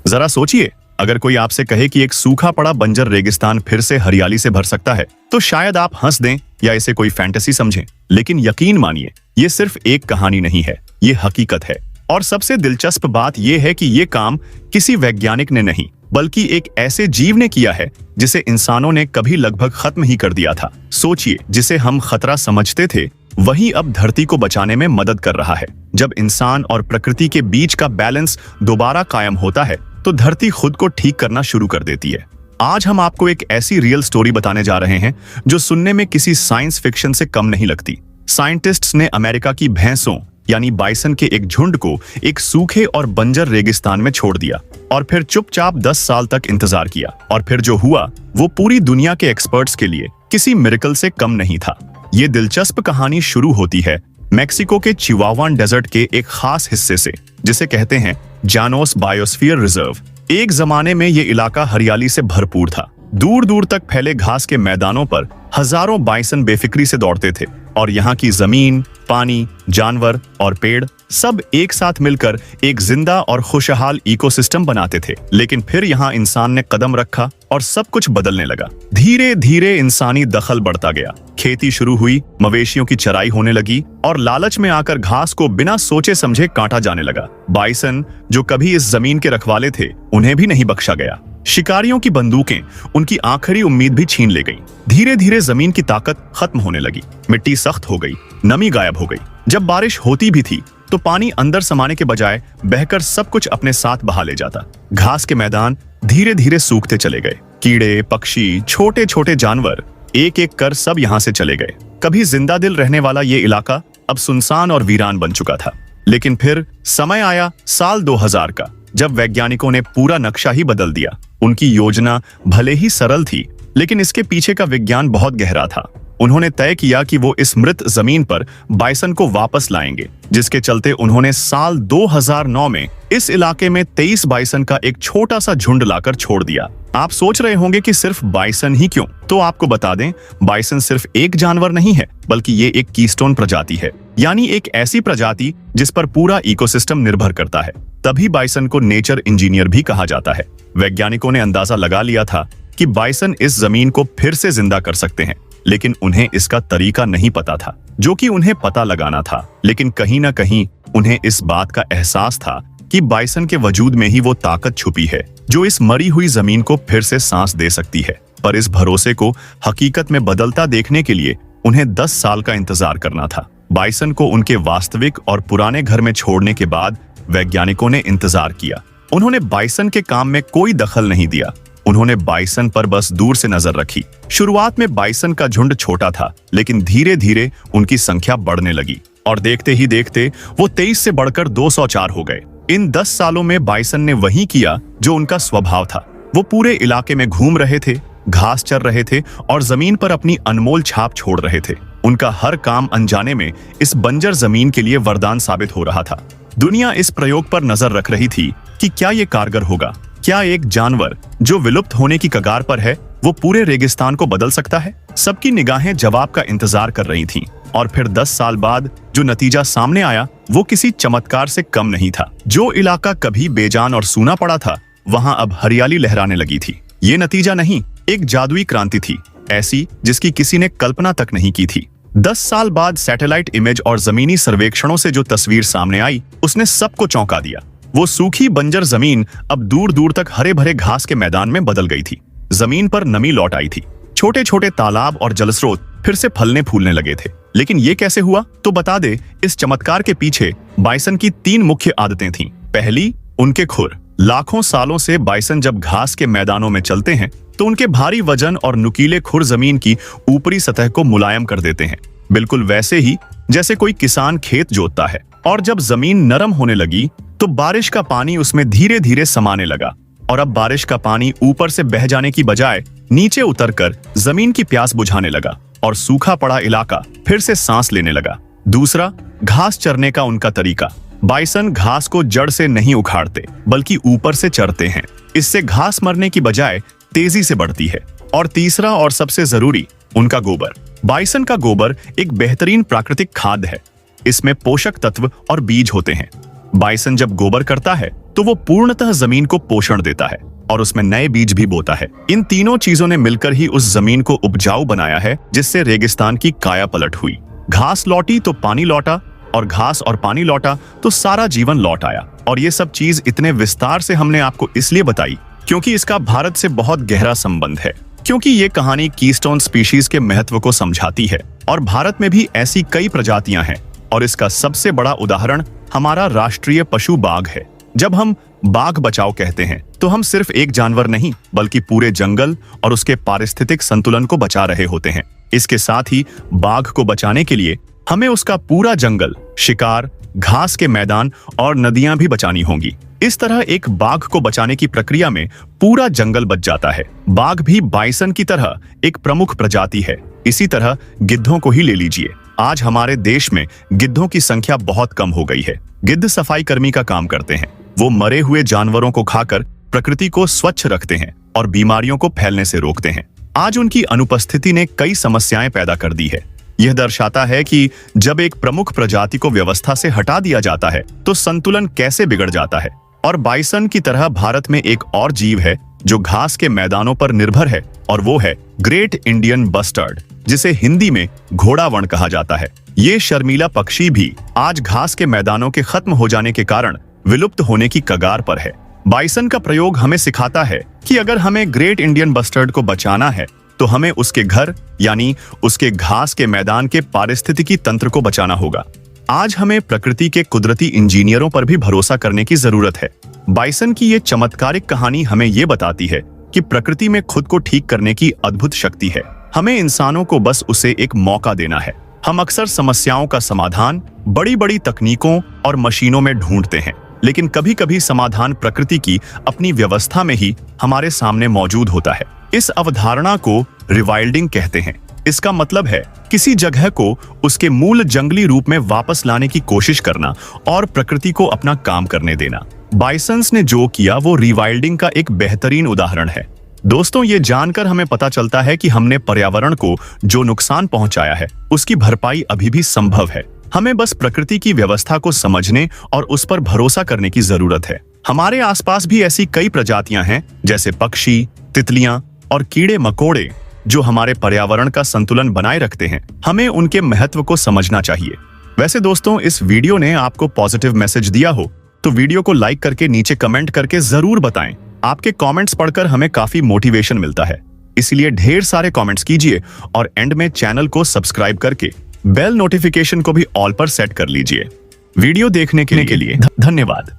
जरा सोचिए, अगर कोई आपसे कहे कि एक सूखा पड़ा बंजर रेगिस्तान फिर से हरियाली से भर सकता है, तो शायद आप हंस दें या इसे कोई फैंटेसी समझें। लेकिन यकीन मानिए, ये सिर्फ एक कहानी नहीं है, ये हकीकत है। और सबसे दिलचस्प बात यह है कि ये काम किसी वैज्ञानिक ने नहीं, बल्कि एक ऐसे जीव ने किया है जिसे इंसानों ने कभी लगभग खत्म ही कर दिया था। सोचिए, जिसे हम खतरा समझते थे वही अब धरती को बचाने में मदद कर रहा है। जब इंसान और प्रकृति के बीच का बैलेंस दोबारा कायम होता है तो धरती खुद को ठीक करना शुरू कर देती है। आज हम आपको एक ऐसी रियल स्टोरी बताने जा रहे हैं जो सुनने में किसी साइंस फिक्शन से कम नहीं लगती। साइंटिस्ट्स ने अमेरिका की भैंसों यानी बाइसन के एक झुंड को एक सूखे और बंजर रेगिस्तान में छोड़ दिया और फिर चुपचाप 10 साल तक इंतजार किया। और फिर जो हुआ वो पूरी दुनिया के एक्सपर्ट्स के लिए किसी मिरेकल से कम नहीं था। ये दिलचस्प कहानी शुरू होती है मेक्सिको के चिवावान डेजर्ट के एक खास हिस्से से, जिसे कहते हैं जानोस बायोस्फीयर रिजर्व। एक जमाने में ये इलाका हरियाली से भरपूर था। दूर दूर तक फैले घास के मैदानों पर हजारों बाइसन बेफिक्री से दौड़ते थे और यहाँ की जमीन, पानी, जानवर और पेड़ सब एक साथ मिलकर एक जिंदा और खुशहाल इकोसिस्टम बनाते थे। लेकिन फिर यहाँ इंसान ने कदम रखा और सब कुछ बदलने लगा। धीरे धीरे इंसानी दखल बढ़ता गया। खेती शुरू हुई, मवेशियों की चराई होने लगी और लालच में आकर घास को बिना सोचे समझे काटा जाने लगा। बाइसन, जो कभी इस जमीन के रखवाले थे, उन्हें भी नहीं बख्शा गया। शिकारियों की बंदूकें उनकी आखिरी उम्मीद भी छीन ले गईं। धीरे धीरे जमीन की ताकत खत्म होने लगी, मिट्टी सख्त हो गई, नमी गायब हो गई। जब बारिश होती भी थी तो पानी अंदर समाने के बजाय बहकर सब कुछ अपने साथ बहा ले जाता। घास के मैदान धीरे धीरे सूखते चले गए। कीड़े, पक्षी, छोटे छोटे जानवर एक एक कर सब यहाँ से चले गए। कभी जिंदा दिल रहने वाला ये इलाका अब सुनसान और वीरान बन चुका था। लेकिन फिर समय आया साल 2000 का, जब वैज्ञानिकों ने पूरा नक्शा ही बदल दिया। उनकी योजना भले ही सरल थी, लेकिन इसके पीछे का विज्ञान बहुत गहरा था। उन्होंने तय किया कि वो इस मृत जमीन पर बाइसन को वापस लाएंगे, जिसके चलते उन्होंने साल 2009 में इस इलाके में 23 बाइसन का एक छोटा सा झुंड लाकर छोड़ दिया। आप सोच रहे होंगे कि सिर्फ बाइसन ही क्यों? तो आपको बता दें, बाइसन सिर्फ एक जानवर नहीं है, बल्कि ये एक कीस्टोन प्रजाति है, यानी एक ऐसी प्रजाति जिस पर पूरा इकोसिस्टम निर्भर करता है। तभी बाइसन को नेचर इंजीनियर भी कहा जाता है। वैज्ञानिकों ने अंदाजा लगा लिया था कि बाइसन इस जमीन को फिर से जिंदा कर सकते हैं, लेकिन उन्हें इसका तरीका नहीं पता था, जो कि उन्हें पता लगाना था। लेकिन कहीं ना कहीं उन्हें इस बात का एहसास था कि बाइसन के वजूद में ही वो ताकत छुपी है जो इस मरी हुई जमीन को फिर से सांस दे सकती है। पर इस भरोसे को हकीकत में बदलता देखने के लिए उन्हें 10 साल का इंतजार करना था। बाइसन को उनके वास्तविक और पुराने घर में छोड़ने के बाद वैज्ञानिकों ने इंतजार किया। उन्होंने बाइसन के काम में कोई दखल नहीं दिया। उन्होंने बाइसन पर बस दूर से नजर रखी। शुरुआत में बाइसन का झुंड छोटा था, लेकिन धीरे धीरे उनकी संख्या बढ़ने लगी और देखते ही देखते वो 23 से बढ़कर 204 हो गए। इन 10 सालों में बाइसन ने वही किया जो उनका स्वभाव था। वो पूरे इलाके में घूम रहे थे, घास चर रहे थे और जमीन पर अपनी अनमोल छाप छोड़ रहे थे। उनका हर काम अनजाने में इस बंजर जमीन के लिए वरदान साबित हो रहा था। दुनिया इस प्रयोग पर नजर रख रही थी कि क्या ये कारगर होगा। क्या एक जानवर जो विलुप्त होने की कगार पर है, वो पूरे रेगिस्तान को बदल सकता है? सबकी निगाहें जवाब का इंतजार कर रही थीं। और फिर 10 साल बाद जो नतीजा सामने आया वो किसी चमत्कार से कम नहीं था। जो इलाका कभी बेजान और सूना पड़ा था, वहां अब हरियाली लहराने लगी थी। ये नतीजा नहीं, एक जादुई क्रांति थी, ऐसी जिसकी किसी ने कल्पना तक नहीं की थी। 10 साल बाद सैटेलाइट इमेज और जमीनी सर्वेक्षणों से जो तस्वीर सामने आई, उसने सबको चौंका दिया। वो सूखी बंजर जमीन अब दूर दूर तक हरे भरे घास के मैदान में बदल गई थी। जमीन पर नमी लौट आई थी। छोटे छोटे तालाब और जलस्रोत फिर से फलने फूलने लगे थे। लेकिन ये कैसे हुआ? तो बता दे, इस चमत्कार के पीछे बाइसन की 3 मुख्य आदतें थीं। पहली, उनके खुर। लाखों सालों से बाइसन जब घास के मैदानों में चलते हैं तो उनके भारी वजन और नुकीले खुर जमीन की ऊपरी सतह को मुलायम कर देते हैं, बिल्कुल वैसे ही जैसे कोई किसान खेत जोतता है। और जब जमीन नरम होने लगी तो बारिश का पानी उसमें धीरे धीरे समाने लगा और अब बारिश का पानी ऊपर से बह जाने की बजाय नीचे उतरकर जमीन की प्यास बुझाने लगा और सूखा पड़ा इलाका फिर से सांस लेने लगा। दूसरा, घास चरने का उनका तरीका। बाइसन घास को जड़ से नहीं उखाड़ते, बल्कि ऊपर से चरते हैं। इससे घास मरने की बजाय तेजी से बढ़ती है। और तीसरा और सबसे जरूरी, उनका गोबर। बाइसन का गोबर एक बेहतरीन प्राकृतिक खाद है। इसमें पोषक तत्व और बीज होते हैं बाइसन जब गोबर करता है तो वो पूर्णतः जमीन को पोषण देता है और उसमें नए बीज भी बोता है। इन तीनों चीजों ने मिलकर ही उस जमीन को उपजाऊ बनाया है, जिससे रेगिस्तान की काया पलट हुई। घास लौटी तो पानी लौटा, और घास और पानी लौटा तो सारा जीवन लौट आया। और ये सब चीज इतने विस्तार से हमने आपको इसलिए बताई क्योंकि इसका भारत से बहुत गहरा संबंध है, क्योंकि ये कहानी कीस्टोन स्पीशीज के महत्व को समझाती है। और भारत में भी ऐसी कई प्रजातियां हैं, और इसका सबसे बड़ा उदाहरण हमारा राष्ट्रीय पशु बाघ है। जब हम बाघ बचाओ कहते हैं तो हम सिर्फ एक जानवर नहीं बल्कि पूरे जंगल और उसके पारिस्थितिक संतुलन को बचा रहे होते हैं। इसके साथ ही बाघ को बचाने के लिए हमें उसका पूरा जंगल, शिकार, घास के मैदान और नदियां भी बचानी होंगी। इस तरह एक बाघ को बचाने की प्रक्रिया में पूरा जंगल बच जाता है। बाघ भी बाइसन की तरह एक प्रमुख प्रजाति है। इसी तरह गिद्धों को ही ले लीजिए। आज हमारे देश में गिद्धों की संख्या बहुत कम हो गई है। गिद्ध सफाई कर्मी का काम करते हैं। वो मरे हुए जानवरों को खाकर प्रकृति को स्वच्छ रखते हैं और बीमारियों को फैलने से रोकते हैं। आज उनकी अनुपस्थिति ने कई समस्याएं पैदा कर दी है। यह दर्शाता है कि जब एक प्रमुख प्रजाति को व्यवस्था से हटा दिया जाता है तो संतुलन कैसे बिगड़ जाता है। और बाइसन की तरह भारत में एक और जीव है जो घास के मैदानों पर निर्भर है, और वो है ग्रेट इंडियन बस्टर्ड, जिसे हिंदी में घोड़ावण कहा जाता है। ये शर्मीला पक्षी भी आज घास के मैदानों के खत्म हो जाने के कारण विलुप्त होने की कगार पर है। बाइसन का प्रयोग हमें सिखाता है कि अगर हमें ग्रेट इंडियन बस्टर्ड को बचाना है तो हमें उसके घर यानी उसके घास के मैदान के पारिस्थितिकी तंत्र को बचाना होगा। आज हमें प्रकृति के कुदरती इंजीनियरों पर भी भरोसा करने की जरूरत है। बाइसन की ये चमत्कारिक कहानी हमें ये बताती है कि प्रकृति में खुद को ठीक करने की अद्भुत शक्ति है। हमें इंसानों को बस उसे एक मौका देना है। हम अक्सर समस्याओं का समाधान बड़ी बड़ी तकनीकों और मशीनों में ढूंढते हैं, लेकिन कभी कभी समाधान प्रकृति की अपनी व्यवस्था में ही हमारे सामने मौजूद होता है। इस अवधारणा को रिवाइल्डिंग कहते हैं। इसका मतलब है किसी जगह को उसके मूल जंगली रूप में वापस लाने की कोशिश करना और प्रकृति को अपना काम करने देना। बाइसन्स ने जो किया वो रिवाइल्डिंग का एक बेहतरीन उदाहरण है। दोस्तों, ये जानकर हमें पता चलता है कि हमने पर्यावरण को जो नुकसान पहुंचाया है उसकी भरपाई अभी भी संभव है। हमें बस प्रकृति की व्यवस्था को समझने और उस पर भरोसा करने की जरूरत है। हमारे आसपास भी ऐसी कई प्रजातियां हैं, जैसे पक्षी, तितलियां और कीड़े मकोड़े, जो हमारे पर्यावरण का संतुलन बनाए रखते हैं। हमें उनके महत्व को समझना चाहिए। वैसे दोस्तों, इस वीडियो ने आपको पॉजिटिव मैसेज दिया हो तो वीडियो को लाइक करके नीचे कमेंट करके जरूर बताएं। आपके कमेंट्स पढ़कर हमें काफी मोटिवेशन मिलता है, इसलिए ढेर सारे कमेंट्स कीजिए और एंड में चैनल को सब्सक्राइब करके बेल नोटिफिकेशन को भी ऑल पर सेट कर लीजिए। वीडियो देखने के लिए धन्यवाद।